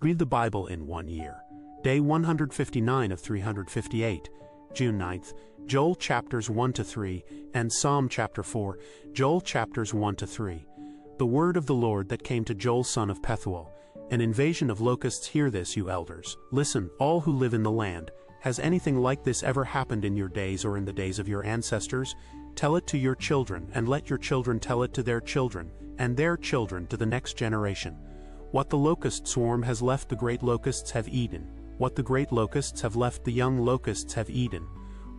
Read the Bible in 1 year. Day 159 of 358, June 9th, Joel chapters 1-3, and Psalm chapter 4, Joel chapters 1-3. The word of the Lord that came to Joel son of Pethuel. An invasion of locusts. Hear this, you elders. Listen, all who live in the land. Has anything like this ever happened in your days or in the days of your ancestors? Tell it to your children, and let your children tell it to their children, and their children to the next generation. What the locust swarm has left, the great locusts have eaten. What the great locusts have left, the young locusts have eaten.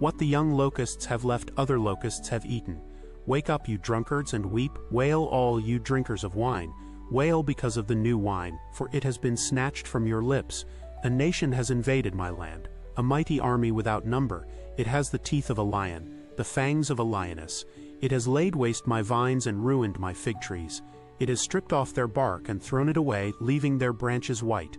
What the young locusts have left, other locusts have eaten. Wake up, you drunkards, and weep. Wail, all you drinkers of wine. Wail because of the new wine, for it has been snatched from your lips. A nation has invaded my land, a mighty army without number. It has the teeth of a lion, the fangs of a lioness. It has laid waste my vines and ruined my fig trees. It has stripped off their bark and thrown it away, leaving their branches white.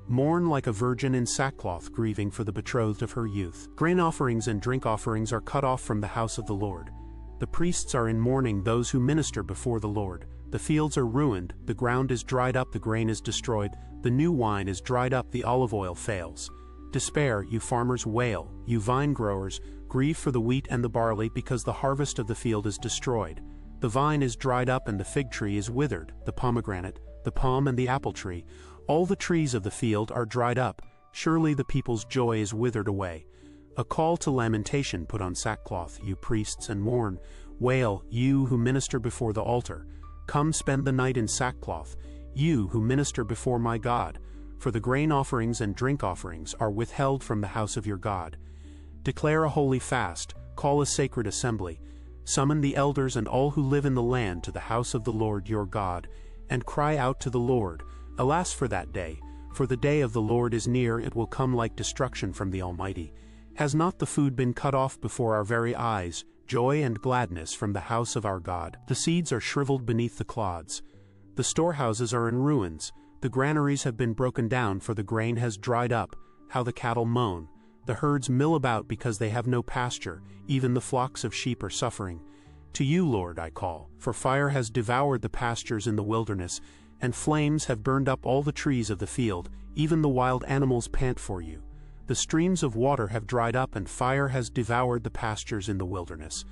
Mourn like a virgin in sackcloth, grieving for the betrothed of her youth. Grain offerings and drink offerings are cut off from the house of the Lord. The priests are in mourning, those who minister before the Lord. The fields are ruined, the ground is dried up, the grain is destroyed, the new wine is dried up, the olive oil fails. Despair, you farmers, wail, you vine growers, grieve for the wheat and the barley, because the harvest of the field is destroyed. The vine is dried up and the fig tree is withered, the pomegranate, the palm and the apple tree. All the trees of the field are dried up. Surely the people's joy is withered away. A call to lamentation. Put on sackcloth, you priests, and mourn. Wail, you who minister before the altar. Come spend the night in sackcloth, you who minister before my God. For the grain offerings and drink offerings are withheld from the house of your God. Declare a holy fast, call a sacred assembly. Summon the elders and all who live in the land to the house of the Lord your God, and cry out to the Lord. Alas for that day, for the day of the Lord is near, it will come like destruction from the Almighty. Has not the food been cut off before our very eyes, joy and gladness from the house of our God? The seeds are shriveled beneath the clods. The storehouses are in ruins. The granaries have been broken down, for the grain has dried up. How the cattle moan. The herds mill about because they have no pasture. Even the flocks of sheep are suffering. To you, Lord, I call, for fire has devoured the pastures in the wilderness, and flames have burned up all the trees of the field. Even the wild animals pant for you. The streams of water have dried up, and fire has devoured the pastures in the wilderness.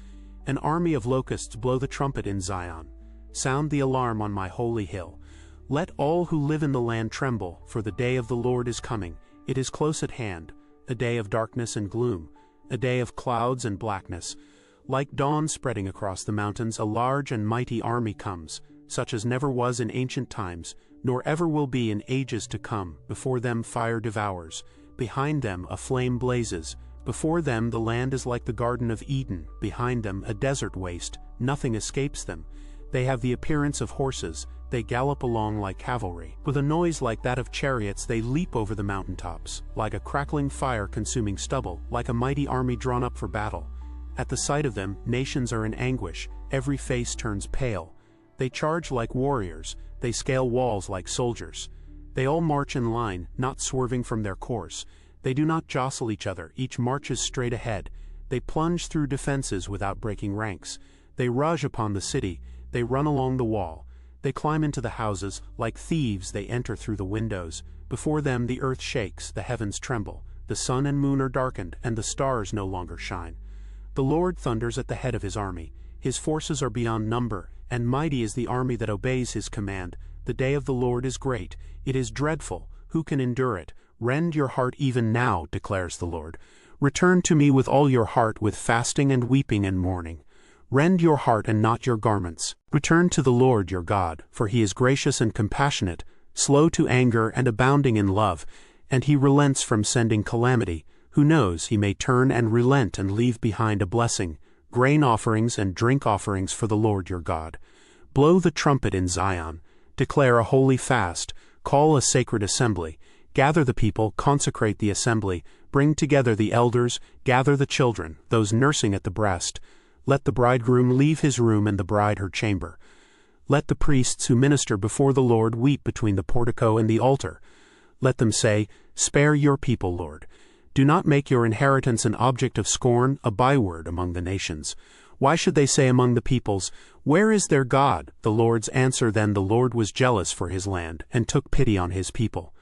An army of locusts blow the trumpet in Zion. Sound the alarm on my holy hill. Let all who live in the land tremble, for the day of the Lord is coming. It is close at hand, a day of darkness and gloom, a day of clouds and blackness. Like dawn spreading across the mountains, a large and mighty army comes, such as never was in ancient times, nor ever will be in ages to come. Before them fire devours. Behind them a flame blazes. Before them the land is like the Garden of Eden. Behind them a desert waste. Nothing escapes them. They have the appearance of horses. They gallop along like cavalry. With a noise like that of chariots they leap over the mountaintops. Like a crackling fire consuming stubble. Like a mighty army drawn up for battle. At the sight of them nations are in anguish. Every face turns pale. They charge like warriors. They scale walls like soldiers. They all march in line, not swerving from their course. They do not jostle each other. Each marches straight ahead. They plunge through defenses without breaking ranks. They rush upon the city. They run along the wall. They climb into the houses. Like thieves they enter through the windows. Before them the earth shakes, the heavens tremble. The sun and moon are darkened, and the stars no longer shine. The Lord thunders at the head of his army. His forces are beyond number, and mighty is the army that obeys his command. The day of the Lord is great. It is dreadful. Who can endure it? Rend your heart even now, declares the Lord. Return to me with all your heart, with fasting and weeping and mourning. Rend your heart and not your garments. Return to the Lord your God, for he is gracious and compassionate, slow to anger and abounding in love, and he relents from sending calamity. Who knows, he may turn and relent and leave behind a blessing, grain offerings and drink offerings for the Lord your God. Blow the trumpet in Zion. Declare a holy fast. Call a sacred assembly. Gather the people, consecrate the assembly. Bring together the elders, gather the children, those nursing at the breast. Let the bridegroom leave his room and the bride her chamber. Let the priests who minister before the Lord weep between the portico and the altar. Let them say, Spare your people, Lord. Do not make your inheritance an object of scorn, a byword among the nations. Why should they say among the peoples, Where is their God? The Lord's answer then, the Lord was jealous for his land, and took pity on his people.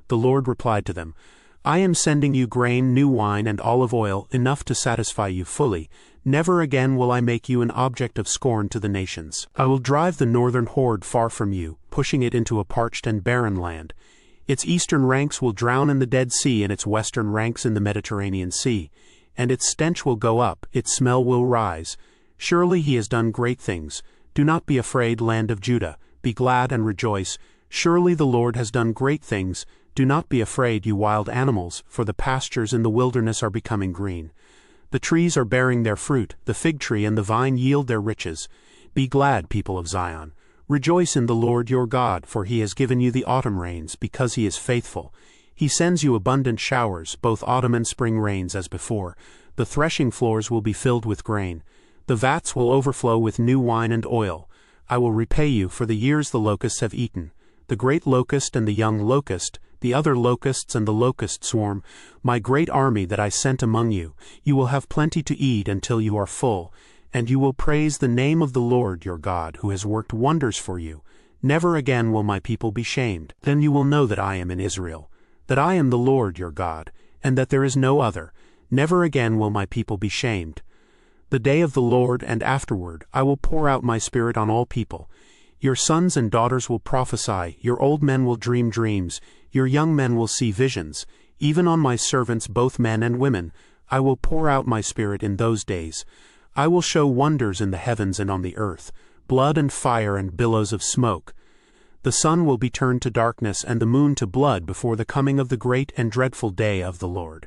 The Lord replied to them, I am sending you grain, new wine, and olive oil, enough to satisfy you fully. Never again will I make you an object of scorn to the nations. I will drive the northern horde far from you, pushing it into a parched and barren land. Its eastern ranks will drown in the Dead Sea, and its western ranks in the Mediterranean Sea. And its stench will go up, its smell will rise. Surely he has done great things. Do not be afraid, land of Judah. Be glad and rejoice. Surely the Lord has done great things. Do not be afraid, you wild animals, for the pastures in the wilderness are becoming green. The trees are bearing their fruit, the fig tree and the vine yield their riches. Be glad, people of Zion. Rejoice in the Lord your God, for he has given you the autumn rains, because he is faithful. He sends you abundant showers, both autumn and spring rains as before. The threshing floors will be filled with grain. The vats will overflow with new wine and oil. I will repay you for the years the locusts have eaten. The great locust and the young locust, the other locusts and the locust swarm, my great army that I sent among you. You will have plenty to eat until you are full, and you will praise the name of the Lord your God, who has worked wonders for you. Never again will my people be shamed. Then you will know that I am in Israel, that I am the Lord your God, and that there is no other. Never again will my people be shamed. The day of the Lord and afterward I will pour out my Spirit on all people. Your sons and daughters will prophesy, your old men will dream dreams, your young men will see visions. Even on my servants, both men and women, I will pour out my Spirit in those days. I will show wonders in the heavens and on the earth, blood and fire and billows of smoke. The sun will be turned to darkness and the moon to blood before the coming of the great and dreadful day of the Lord.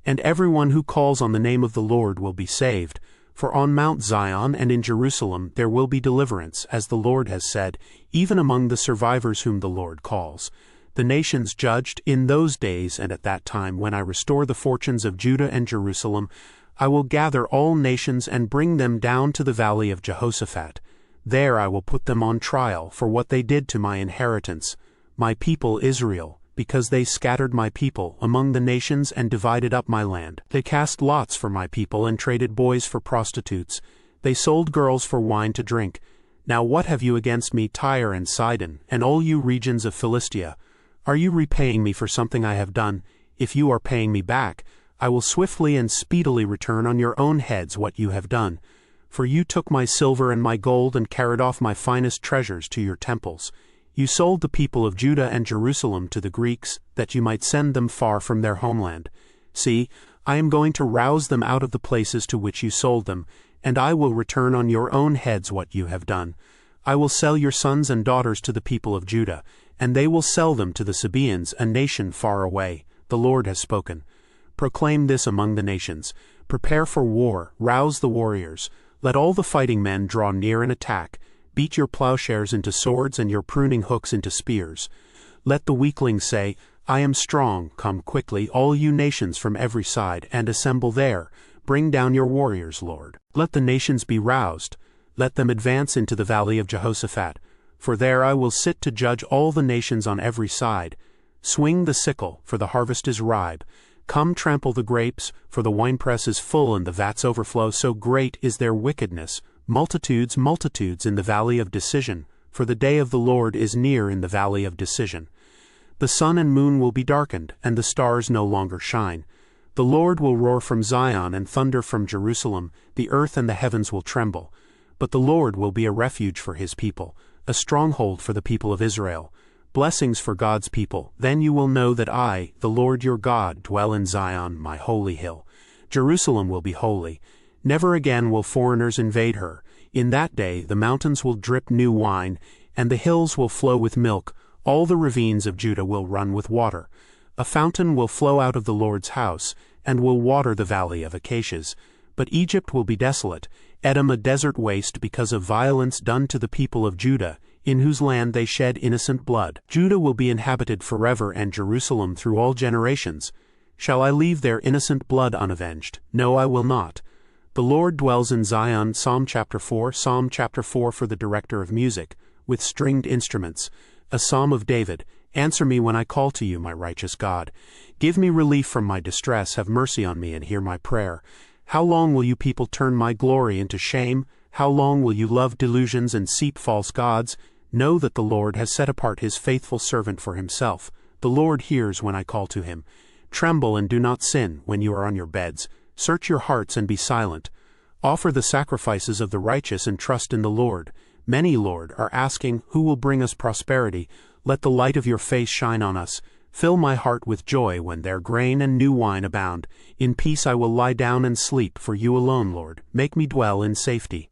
And everyone who calls on the name of the Lord will be saved. For on Mount Zion and in Jerusalem there will be deliverance, as the Lord has said, even among the survivors whom the Lord calls. The nations judged in those days and at that time, when I restore the fortunes of Judah and Jerusalem, I will gather all nations and bring them down to the valley of Jehoshaphat. There I will put them on trial for what they did to my inheritance, my people Israel, because they scattered my people among the nations and divided up my land. They cast lots for my people and traded boys for prostitutes. They sold girls for wine to drink. Now what have you against me, Tyre and Sidon, and all you regions of Philistia? Are you repaying me for something I have done? If you are paying me back, I will swiftly and speedily return on your own heads what you have done. For you took my silver and my gold and carried off my finest treasures to your temples. You sold the people of Judah and Jerusalem to the Greeks, that you might send them far from their homeland. See, I am going to rouse them out of the places to which you sold them, and I will return on your own heads what you have done. I will sell your sons and daughters to the people of Judah, and they will sell them to the Sabaeans, a nation far away. The Lord has spoken. Proclaim this among the nations. Prepare for war, rouse the warriors. Let all the fighting men draw near and attack. Beat your plowshares into swords and your pruning hooks into spears. Let the weaklings say, I am strong. Come quickly, all you nations from every side, and assemble there. Bring down your warriors, Lord. Let the nations be roused. Let them advance into the valley of Jehoshaphat. For there I will sit to judge all the nations on every side. Swing the sickle, for the harvest is ripe. Come trample the grapes, for the winepress is full and the vats overflow, so great is their wickedness. Multitudes, multitudes in the valley of decision, for the day of the Lord is near in the valley of decision. The sun and moon will be darkened, and the stars no longer shine. The Lord will roar from Zion and thunder from Jerusalem. The earth and the heavens will tremble. But the Lord will be a refuge for his people, a stronghold for the people of Israel. Blessings for God's people. Then you will know that I, the Lord your God, dwell in Zion, my holy hill. Jerusalem will be holy. Never again will foreigners invade her. In that day the mountains will drip new wine, and the hills will flow with milk. All the ravines of Judah will run with water. A fountain will flow out of the Lord's house, and will water the valley of acacias. But Egypt will be desolate, Edom a desert waste, because of violence done to the people of Judah, in whose land they shed innocent blood. Judah will be inhabited forever, and Jerusalem through all generations. Shall I leave their innocent blood unavenged? No, I will not. The Lord dwells in Zion. Psalm chapter 4 for the director of music, with stringed instruments. A psalm of David. Answer me when I call to you, my righteous God. Give me relief from my distress. Have mercy on me and hear my prayer. How long will you people turn my glory into shame? How long will you love delusions and seek false gods? Know that the Lord has set apart his faithful servant for himself. The Lord hears when I call to him. Tremble and do not sin when you are on your beds. Search your hearts and be silent. Offer the sacrifices of the righteous and trust in the Lord. Many, Lord, are asking, who will bring us prosperity? Let the light of your face shine on us. Fill my heart with joy when their grain and new wine abound. In peace I will lie down and sleep, for you alone, Lord, make me dwell in safety.